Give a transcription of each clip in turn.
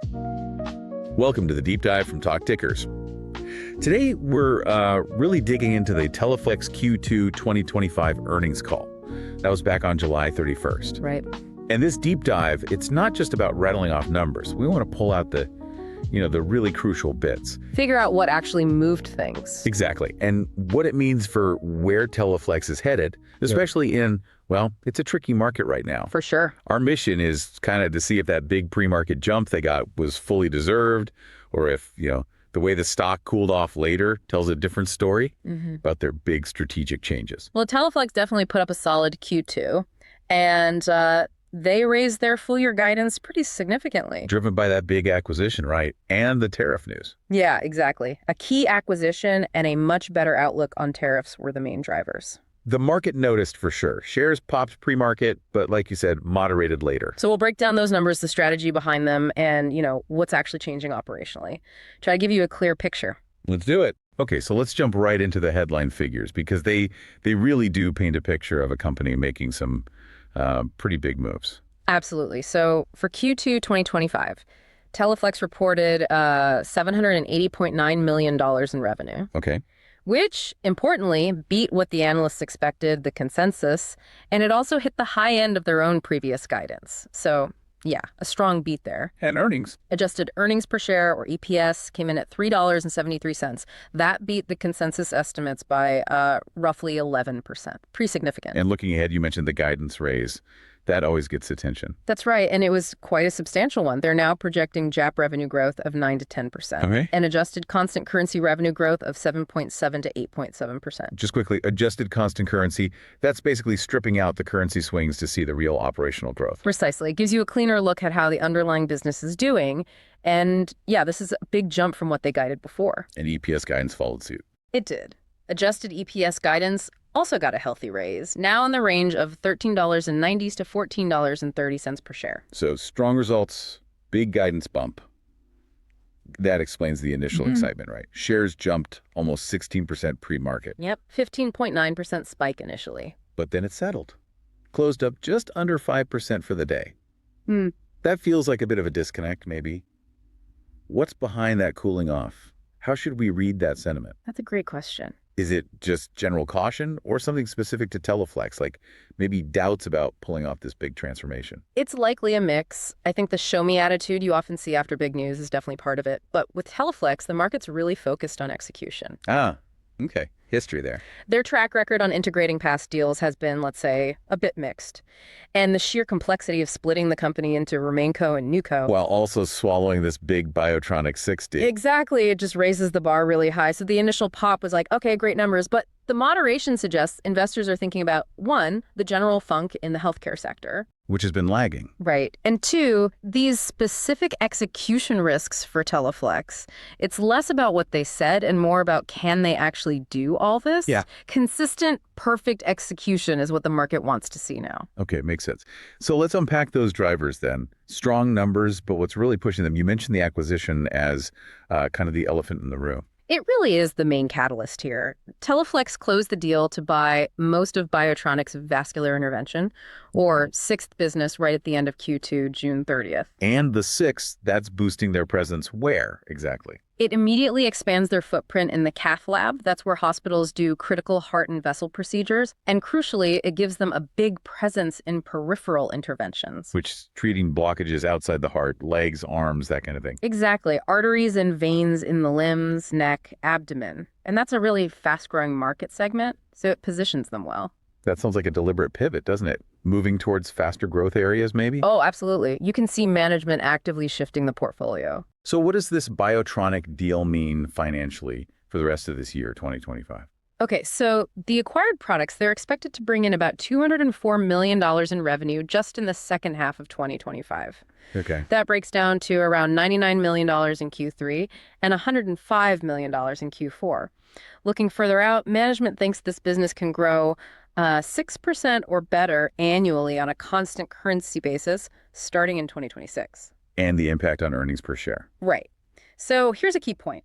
Welcome to the Deep Dive from Talk Tickers. Today, we're really digging into the Teleflex Q2 2025 earnings call. That was back on July 31st. Right. And this deep dive, it's not just about rattling off numbers. We want to pull out the really crucial bits. Figure out what actually moved things. Exactly. And what it means for where Teleflex is headed, especially in, well, it's a tricky market right now. For sure. Our mission is kind of to see if that big pre-market jump they got was fully deserved, or if, the way the stock cooled off later tells a different story about their big strategic changes. Well, Teleflex definitely put up a solid Q2, and they raised their full-year guidance pretty significantly. Driven by that big acquisition, right? And the tariff news. Yeah, exactly. A key acquisition and a much better outlook on tariffs were the main drivers. The market noticed for sure. Shares popped pre-market, but like you said, moderated later. So we'll break down those numbers, the strategy behind them, and, what's actually changing operationally. Try to give you a clear picture. Let's do it. Okay, so let's jump right into the headline figures because they really do paint a picture of a company making some pretty big moves. Absolutely. So for Q2 2025, Teleflex reported $780.9 million in revenue. Okay. Which, importantly, beat what the analysts expected, the consensus, and it also hit the high end of their own previous guidance. So, yeah, a strong beat there. And earnings. Adjusted earnings per share, or EPS, came in at $3.73. That beat the consensus estimates by roughly 11%. Pretty significant. And looking ahead, you mentioned the guidance raise. That always gets attention. That's right, and it was quite a substantial one. They're now projecting GAAP revenue growth of 9 to 10%, okay, and adjusted constant currency revenue growth of 7.7 to 8.7%. Just quickly, adjusted constant currency, that's basically stripping out the currency swings to see the real operational growth. Precisely. It gives you a cleaner look at how the underlying business is doing, and yeah, this is a big jump from what they guided before. And EPS guidance followed suit. It did. Adjusted EPS guidance also got a healthy raise, now in the range of $13.90 to $14.30 per share. So strong results, big guidance bump. That explains the initial excitement, right? Shares jumped almost 16% pre-market. Yep, 15.9% spike initially. But then it settled. Closed up just under 5% for the day. That feels like a bit of a disconnect, maybe. What's behind that cooling off? How should we read that sentiment? That's a great question. Is it just general caution or something specific to Teleflex, like maybe doubts about pulling off this big transformation? It's likely a mix. I think the show me attitude you often see after big news is definitely part of it. But with Teleflex, the market's really focused on execution. Ah, okay. History there. Their track record on integrating past deals has been, let's say, a bit mixed. And the sheer complexity of splitting the company into RemainCo and NewCo. While also swallowing this big BIOTRONIK 6D. Exactly. It just raises the bar really high. So the initial pop was like, okay, great numbers. But the moderation suggests investors are thinking about, one, the general funk in the healthcare sector. Which has been lagging. Right. And two, these specific execution risks for Teleflex. It's less about what they said and more about can they actually do all this? Yeah. Consistent, perfect execution is what the market wants to see now. Okay, makes sense. So let's unpack those drivers then. Strong numbers, but what's really pushing them? You mentioned the acquisition as kind of the elephant in the room. It really is the main catalyst here. Teleflex closed the deal to buy most of BIOTRONIK's vascular intervention, or sixth business right at the end of Q2, June 30th. And the sixth, that's boosting their presence where exactly? It immediately expands their footprint in the cath-lab. That's where hospitals do critical heart and vessel procedures. And crucially, it gives them a big presence in peripheral interventions. Which is treating blockages outside the heart, legs, arms, that kind of thing. Exactly. Arteries and veins in the limbs, neck, abdomen. And that's a really fast-growing market segment, so it positions them well. That sounds like a deliberate pivot, doesn't it? Moving towards faster growth areas, maybe? Oh, absolutely. You can see management actively shifting the portfolio. So what does this BIOTRONIK deal mean financially for the rest of this year, 2025? Okay, so the acquired products, they're expected to bring in about $204 million in revenue just in the second half of 2025. Okay. That breaks down to around $99 million in Q3 and $105 million in Q4. Looking further out, management thinks this business can grow 6% or better annually on a constant currency basis starting in 2026. And the impact on earnings per share. Right. So here's a key point.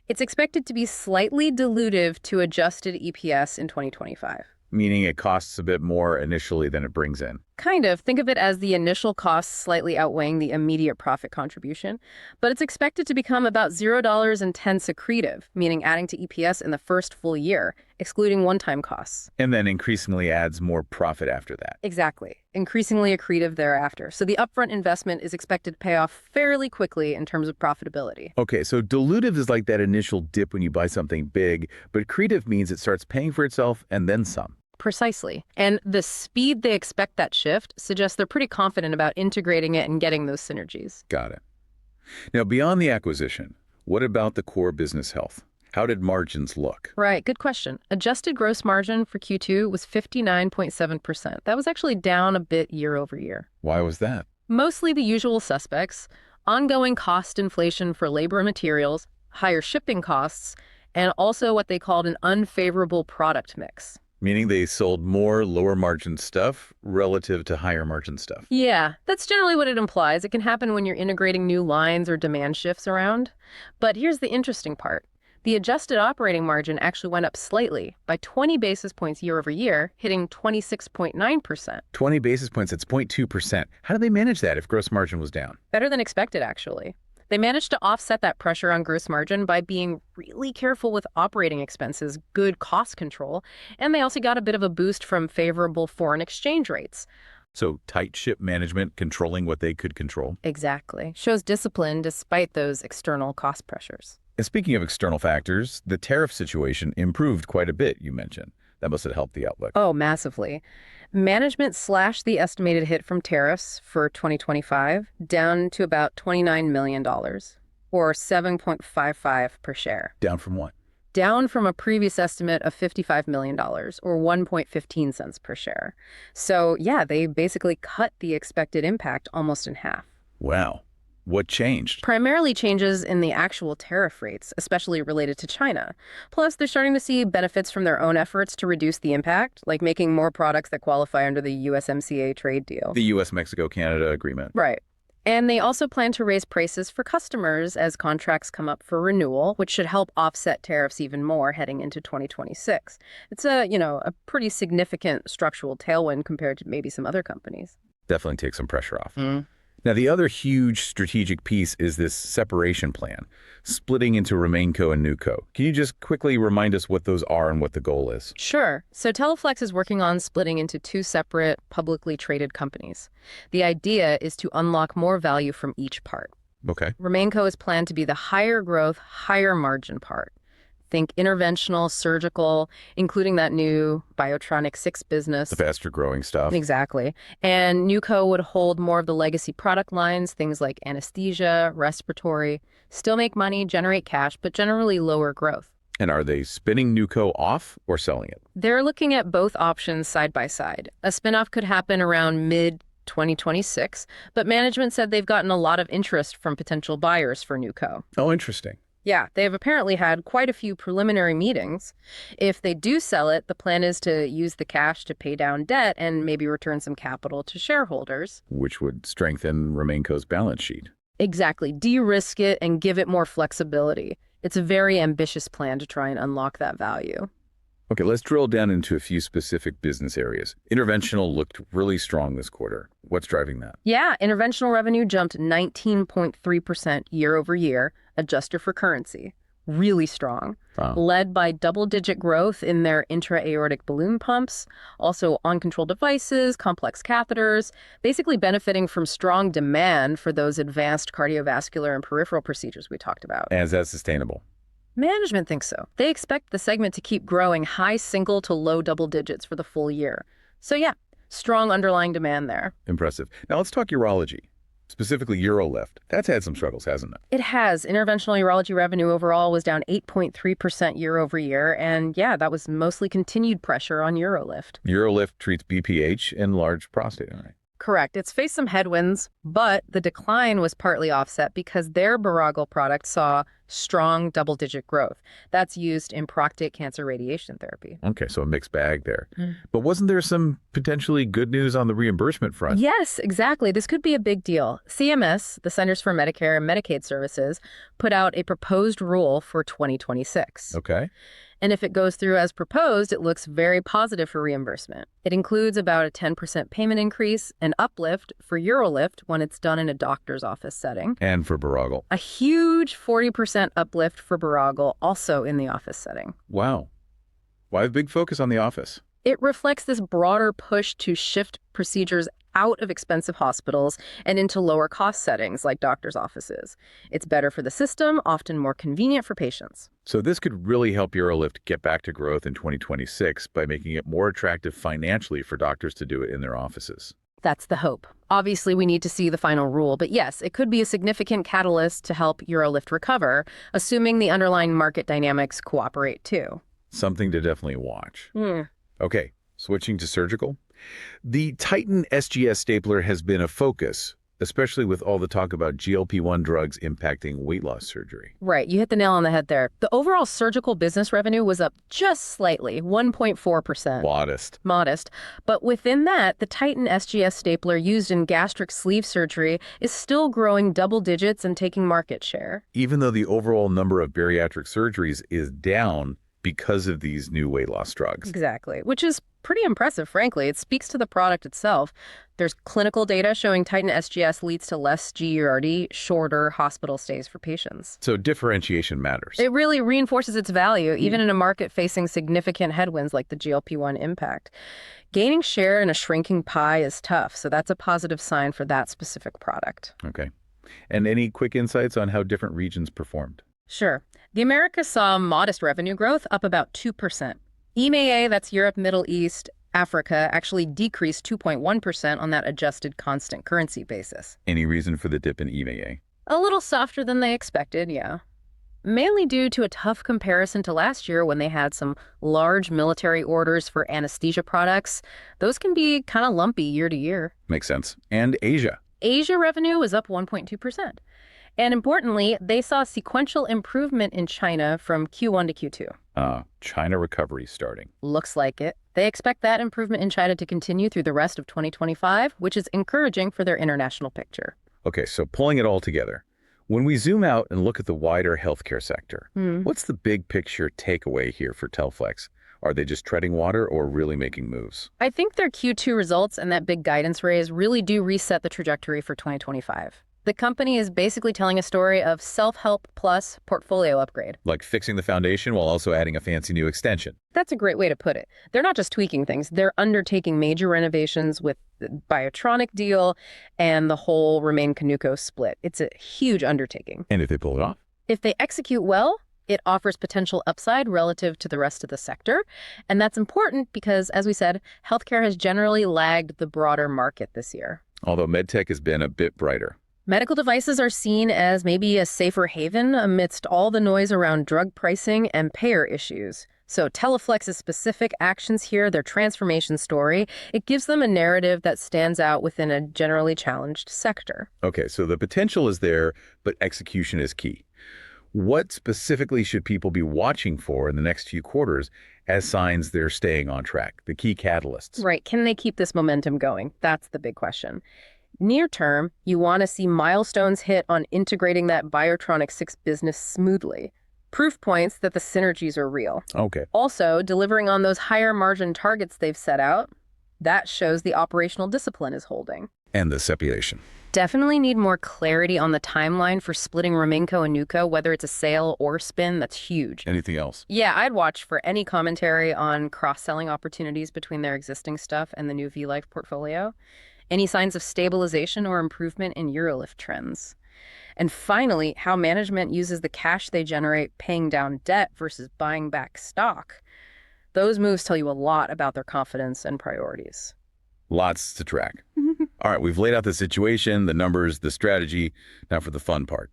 It's expected to be slightly dilutive to adjusted EPS in 2025. Meaning it costs a bit more initially than it brings in. Kind of. Think of it as the initial costs slightly outweighing the immediate profit contribution, but it's expected to become about $0.10 accretive, meaning adding to EPS in the first full year, excluding one-time costs. And then increasingly adds more profit after that. Exactly. Increasingly accretive thereafter. So the upfront investment is expected to pay off fairly quickly in terms of profitability. Okay, so dilutive is like that initial dip when you buy something big, but accretive means it starts paying for itself and then some. Precisely. And the speed they expect that shift suggests they're pretty confident about integrating it and getting those synergies. Got it. Now, beyond the acquisition, what about the core business health? How did margins look? Right, good question. Adjusted gross margin for Q2 was 59.7%. That was actually down a bit year over year. Why was that? Mostly the usual suspects: ongoing cost inflation for labor and materials, higher shipping costs, and also what they called an unfavorable product mix. Meaning they sold more lower margin stuff relative to higher margin stuff. Yeah, that's generally what it implies. It can happen when you're integrating new lines or demand shifts around. But here's the interesting part. The adjusted operating margin actually went up slightly by 20 basis points year over year, hitting 26.9%. 20 basis points, that's 0.2%. How did they manage that if gross margin was down? Better than expected, actually. They managed to offset that pressure on gross margin by being really careful with operating expenses, good cost control, and they also got a bit of a boost from favorable foreign exchange rates. So tight ship management, controlling what they could control. Exactly. Shows discipline despite those external cost pressures. And speaking of external factors, the tariff situation improved quite a bit, you mentioned. That must have helped the outlook. Oh, massively. Management slashed the estimated hit from tariffs for 2025 down to about $29 million, or 7.55 per share. Down from what? Down from a previous estimate of $55 million, or 1.15 cents per share. So, yeah, they basically cut the expected impact almost in half. Wow. What changed? Primarily changes in the actual tariff rates, especially related to China. Plus, they're starting to see benefits from their own efforts to reduce the impact, like making more products that qualify under the USMCA trade deal. The US-Mexico-Canada agreement. Right. And they also plan to raise prices for customers as contracts come up for renewal, which should help offset tariffs even more heading into 2026. It's a pretty significant structural tailwind compared to maybe some other companies. Definitely take some pressure off. Now, the other huge strategic piece is this separation plan, splitting into RemainCo and NewCo. Can you just quickly remind us what those are and what the goal is? Sure. So Teleflex is working on splitting into two separate publicly traded companies. The idea is to unlock more value from each part. Okay. RemainCo is planned to be the higher growth, higher margin part. Think interventional, surgical, including that new BIOTRONIK 6 business. The faster growing stuff. Exactly. And NewCo would hold more of the legacy product lines, things like anesthesia, respiratory, still make money, generate cash, but generally lower growth. And are they spinning NewCo off or selling it? They're looking at both options side by side. A spinoff could happen around mid-2026, but management said they've gotten a lot of interest from potential buyers for NewCo. Oh, interesting. Yeah, they've apparently had quite a few preliminary meetings. If they do sell it, the plan is to use the cash to pay down debt and maybe return some capital to shareholders. Which would strengthen RemainCo's balance sheet. Exactly. De-risk it and give it more flexibility. It's a very ambitious plan to try and unlock that value. Okay, let's drill down into a few specific business areas. Interventional looked really strong this quarter. What's driving that? Yeah, interventional revenue jumped 19.3% year over year, adjusted for currency. Really strong. Wow. Led by double-digit growth in their intra-aortic balloon pumps, also uncontrolled devices, complex catheters, basically benefiting from strong demand for those advanced cardiovascular and peripheral procedures we talked about. And is that sustainable? Management thinks so. They expect the segment to keep growing high single to low double digits for the full year. So yeah, strong underlying demand there. Impressive. Now let's talk urology, specifically UroLift. That's had some struggles, hasn't it? It has. Interventional urology revenue overall was down 8.3% year over year. And yeah, that was mostly continued pressure on UroLift. UroLift treats BPH and large prostate, right? Correct. It's faced some headwinds, but the decline was partly offset because their Baragal product saw strong double-digit growth. That's used in prostate cancer radiation therapy. Okay, so a mixed bag there. But wasn't there some potentially good news on the reimbursement front? Yes, exactly. This could be a big deal. CMS, the Centers for Medicare and Medicaid Services, put out a proposed rule for 2026. Okay. And if it goes through as proposed, it looks very positive for reimbursement. It includes about a 10% payment increase, an uplift for UroLift when it's done in a doctor's office setting. And for Baragel. A huge 40% uplift for Baragel, also in the office setting. Wow. Why a big focus on the office? It reflects this broader push to shift procedures out of expensive hospitals and into lower cost settings like doctors' offices. It's better for the system, often more convenient for patients. So this could really help UroLift get back to growth in 2026 by making it more attractive financially for doctors to do it in their offices. That's the hope. Obviously, we need to see the final rule, but yes, it could be a significant catalyst to help UroLift recover, assuming the underlying market dynamics cooperate too. Something to definitely watch. Okay, switching to surgical. The Titan SGS stapler has been a focus, especially with all the talk about GLP-1 drugs impacting weight loss surgery. Right, you hit the nail on the head there. The overall surgical business revenue was up just slightly, 1.4%. Modest. But within that, the Titan SGS stapler used in gastric sleeve surgery is still growing double digits and taking market share. Even though the overall number of bariatric surgeries is down because of these new weight loss drugs. Exactly, which is pretty impressive, frankly. It speaks to the product itself. There's clinical data showing Titan SGS leads to less GERD, shorter hospital stays for patients. So differentiation matters. It really reinforces its value, even in a market facing significant headwinds like the GLP-1 impact. Gaining share in a shrinking pie is tough, so that's a positive sign for that specific product. Okay. And any quick insights on how different regions performed? Sure. The Americas saw modest revenue growth, up about 2%. EMEA, that's Europe, Middle East, Africa, actually decreased 2.1% on that adjusted constant currency basis. Any reason for the dip in EMEA? A little softer than they expected, yeah. Mainly due to a tough comparison to last year when they had some large military orders for anesthesia products. Those can be kind of lumpy year to year. Makes sense. And Asia? Asia revenue was up 1.2%. And importantly, they saw sequential improvement in China from Q1 to Q2. China recovery starting. Looks like it. They expect that improvement in China to continue through the rest of 2025, which is encouraging for their international picture. Okay, so pulling it all together. When we zoom out and look at the wider healthcare sector, what's the big picture takeaway here for Teleflex? Are they just treading water or really making moves? I think their Q2 results and that big guidance raise really do reset the trajectory for 2025. The company is basically telling a story of self-help plus portfolio upgrade. Like fixing the foundation while also adding a fancy new extension. That's a great way to put it. They're not just tweaking things. They're undertaking major renovations with the BIOTRONIK deal and the whole RemainCo and NewCo split. It's a huge undertaking. And if they pull it off? If they execute well, it offers potential upside relative to the rest of the sector. And that's important because, as we said, healthcare has generally lagged the broader market this year. Although medtech has been a bit brighter. Medical devices are seen as maybe a safer haven amidst all the noise around drug pricing and payer issues. So Teleflex's specific actions here, their transformation story, it gives them a narrative that stands out within a generally challenged sector. Okay, so the potential is there, but execution is key. What specifically should people be watching for in the next few quarters as signs they're staying on track, the key catalysts? Right. Can they keep this momentum going? That's the big question. Near term, you want to see milestones hit on integrating that BIOTRONIK 6 business smoothly. Proof points that the synergies are real. Okay. Also, delivering on those higher margin targets they've set out, that shows the operational discipline is holding. And the separation. Definitely need more clarity on the timeline for splitting RemainCo and NewCo, whether it's a sale or spin. That's huge. Anything else? Yeah, I'd watch for any commentary on cross-selling opportunities between their existing stuff and the new V-Life portfolio. Any signs of stabilization or improvement in UroLift trends. And finally, how management uses the cash they generate paying down debt versus buying back stock. Those moves tell you a lot about their confidence and priorities. Lots to track. All right, we've laid out the situation, the numbers, the strategy. Now for the fun part.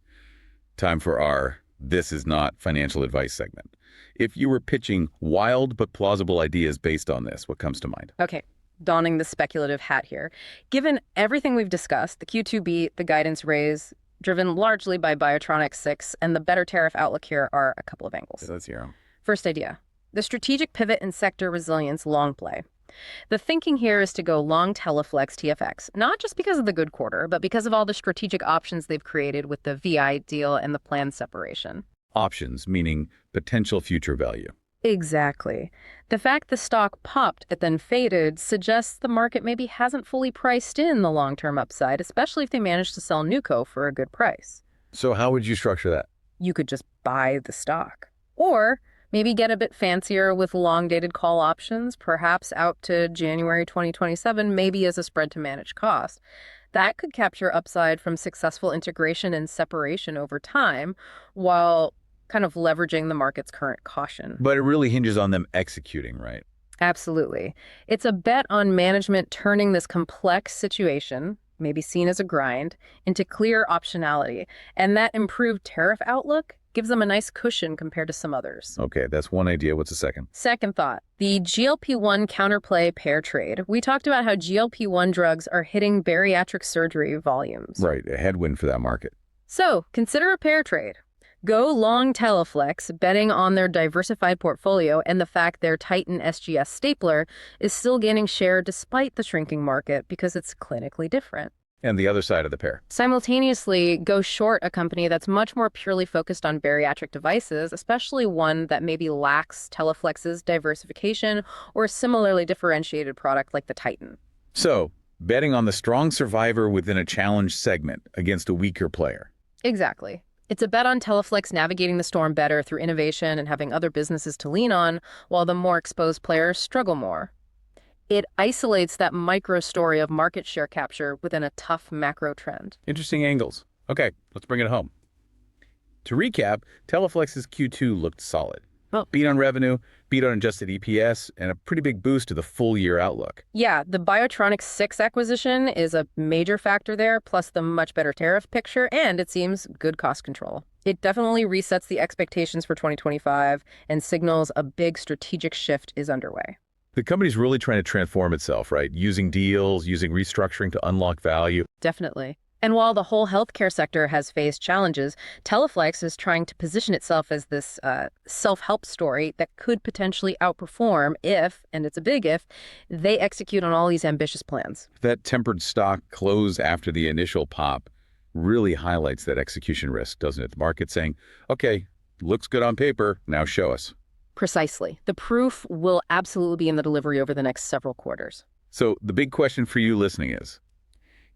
Time for our This Is Not Financial Advice segment. If you were pitching wild but plausible ideas based on this, what comes to mind? Okay. Donning the speculative hat here. Given everything we've discussed, the Q2 beat, the guidance raise, driven largely by BIOTRONIK 6, and the better tariff outlook here are a couple of angles. Let's hear 'em. First idea, the strategic pivot and sector resilience long play. The thinking here is to go long Teleflex TFX, not just because of the good quarter, but because of all the strategic options they've created with the VI deal and the planned separation. Options, meaning potential future value. Exactly. The fact the stock popped and then faded suggests the market maybe hasn't fully priced in the long-term upside, especially if they manage to sell NewCo for a good price. So how would you structure that? You could just buy the stock. Or maybe get a bit fancier with long-dated call options, perhaps out to January 2027, maybe as a spread to manage cost. That could capture upside from successful integration and separation over time, while kind of leveraging the market's current caution. But it really hinges on them executing, right? Absolutely. It's a bet on management turning this complex situation, maybe seen as a grind, into clear optionality. And that improved tariff outlook gives them a nice cushion compared to some others. Okay, that's one idea. What's the second? Second thought, the GLP-1 counterplay pair trade. We talked about how GLP-1 drugs are hitting bariatric surgery volumes. Right, a headwind for that market. So consider a pair trade. Go long Teleflex, betting on their diversified portfolio and the fact their Titan SGS stapler is still gaining share despite the shrinking market because it's clinically different. And the other side of the pair. Simultaneously, go short a company that's much more purely focused on bariatric devices, especially one that maybe lacks Teleflex's diversification or a similarly differentiated product like the Titan. So, betting on the strong survivor within a challenge segment against a weaker player. Exactly. It's a bet on Teleflex navigating the storm better through innovation and having other businesses to lean on, while the more exposed players struggle more. It isolates that micro story of market share capture within a tough macro trend. Interesting angles. Okay, let's bring it home. To recap, Teleflex's Q2 looked solid. Oh. Beat on revenue, beat on adjusted EPS, and a pretty big boost to the full-year outlook. Yeah, the BIOTRONIK 6 acquisition is a major factor there, plus the much better tariff picture, and it seems good cost control. It definitely resets the expectations for 2025 and signals a big strategic shift is underway. The company's really trying to transform itself, right? Using deals, using restructuring to unlock value. Definitely. And while the whole healthcare sector has faced challenges, Teleflex is trying to position itself as this self-help story that could potentially outperform if, and it's a big if, they execute on all these ambitious plans. That tempered stock close after the initial pop really highlights that execution risk, doesn't it? The market saying, okay, looks good on paper, now show us. Precisely. The proof will absolutely be in the delivery over the next several quarters. So the big question for you listening is,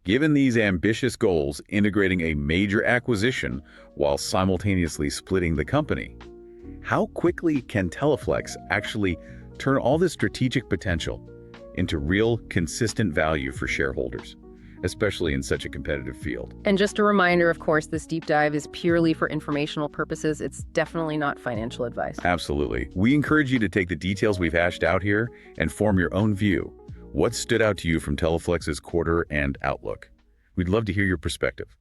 given these ambitious goals integrating a major acquisition while simultaneously splitting the company, how quickly can Teleflex actually turn all this strategic potential into real, consistent value for shareholders, especially in such a competitive field? And just a reminder, of course, this deep dive is purely for informational purposes. It's definitely not financial advice. Absolutely. We encourage you to take the details we've hashed out here and form your own view. What stood out to you from Teleflex's quarter and outlook? We'd love to hear your perspective.